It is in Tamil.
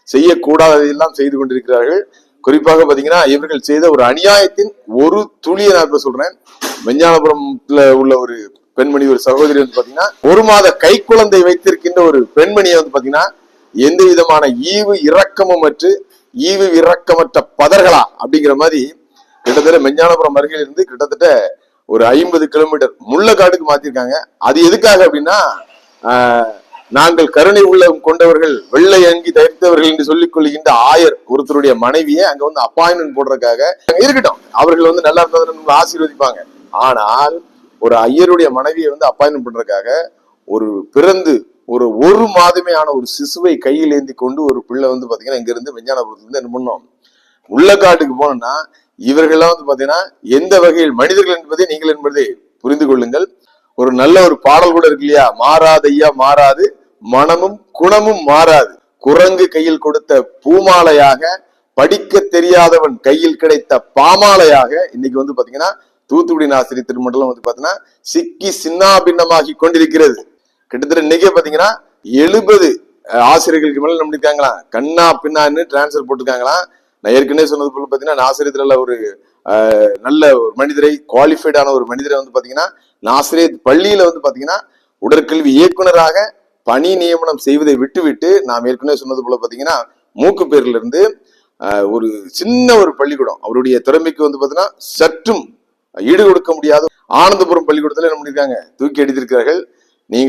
செய்யக்கூடாததையெல்லாம் செய்து கொண்டிருக்கிறார்கள். குறிப்பாக பாத்தீங்கன்னா இவர்கள் செய்த ஒரு அநியாயத்தின் ஒரு துளியை நான் இப்ப சொல்றேன். விஞ்ஞானபுரம்ல உள்ள ஒரு பெண்மணி, ஒரு சகோதரி வந்து பாத்தீங்கன்னா 1 மாத கை குழந்தை வைத்திருக்கின்ற ஒரு பெண்மணியை வந்து பாத்தீங்கன்னா எந்த விதமான ஈவு இரக்கமும் ஈவு இரக்கமற்ற பதர்களா அப்படிங்கிற மாதிரி கிட்டத்தட்ட மெஞ்ஞானபுரம் அருகில் இருந்து கிட்டத்தட்ட ஒரு 50 கிலோமீட்டர் முள்ளக்காட்டுக்கு மாத்திருக்காங்க. அது எதுக்காக அப்படின்னா, நாங்கள் கருணை உள்ளம் கொண்டவர்கள், வெள்ளை அங்கி தரித்தவர்கள் என்று சொல்லிக் கொள்கின்ற ஆயர் ஒருத்தருடைய மனைவியை அங்க வந்து அப்பாயின்மெண்ட் போடுறதுக்காக இருக்கட்டும். அவர்கள் வந்து நல்லா இருந்தாலும் ஆசீர்வதிப்பாங்க. ஆனால் ஒரு ஐயருடைய மனைவியை வந்து அப்பாயின்மெண்ட் பண்றதுக்காக ஒரு பிறந்து ஒரு மாதமே ஆன ஒரு சிசுவை கையில் ஏந்தி கொண்டு ஒரு பிள்ளை வந்து பாத்தீங்கன்னா இங்க இருந்து விஞ்ஞானபுரத்துல இருந்து என்ன பண்ணோம், உள்ளக்காட்டுக்கு போனோம்னா இவர்கள்லாம் வந்து பாத்தீங்கன்னா எந்த வகையில் மனிதர்கள் என்பதை நீங்கள் என்பதை புரிந்து கொள்ளுங்கள். ஒரு நல்ல ஒரு பாடல் கூட இருக்கு இல்லையா, மாறாது ஐயா மாறாது, மனமும் குணமும் மாறாது, குரங்கு கையில் கொடுத்த பூமாலையாக, படிக்க தெரியாதவன் கையில் கிடைத்த பாமாலையாக இன்னைக்கு வந்து பாத்தீங்கன்னா தூத்துக்குடி ஆசிரியர் திருமண்டலம் வந்து பாத்தீங்கன்னா சிக்கி சின்னாபின்னமாகி கொண்டிருக்கிறது. கிட்டத்தட்ட இன்னைக்கே பாத்தீங்கன்னா 70 ஆசிரியர்களுக்கு மேல நம்ம இருக்காங்களா, கண்ணா பின்னான்னு டிரான்ஸ்பர் போட்டுருக்காங்களாம். நான் ஏற்கனவே சொன்னது போல பாத்தீங்கன்னா ஆசிரியத்துல ஒரு நல்ல ஒரு மனிதரை, குவாலிஃபைடான ஒரு மனிதரை வந்து பாத்தீங்கன்னா ஆசிரியர் பள்ளியில வந்து பாத்தீங்கன்னா உடற்கல்வி இயக்குனராக பணி நியமனம் செய்வதை விட்டு நாம் ஏற்கனவே சொன்னது போல பாத்தீங்கன்னா மூக்கு பேர்ல இருந்து ஒரு சின்ன ஒரு பள்ளிக்கூடம், அவருடைய திறமைக்கு வந்து பாத்தீங்கன்னா சற்றும் ஈடு கொடுக்க முடியாத ஆனந்தபுரம் பள்ளிக்கூடத்துல என்ன பண்ணிருக்காங்க, தூக்கி அடித்திருக்கிறார்கள். நீங்கள்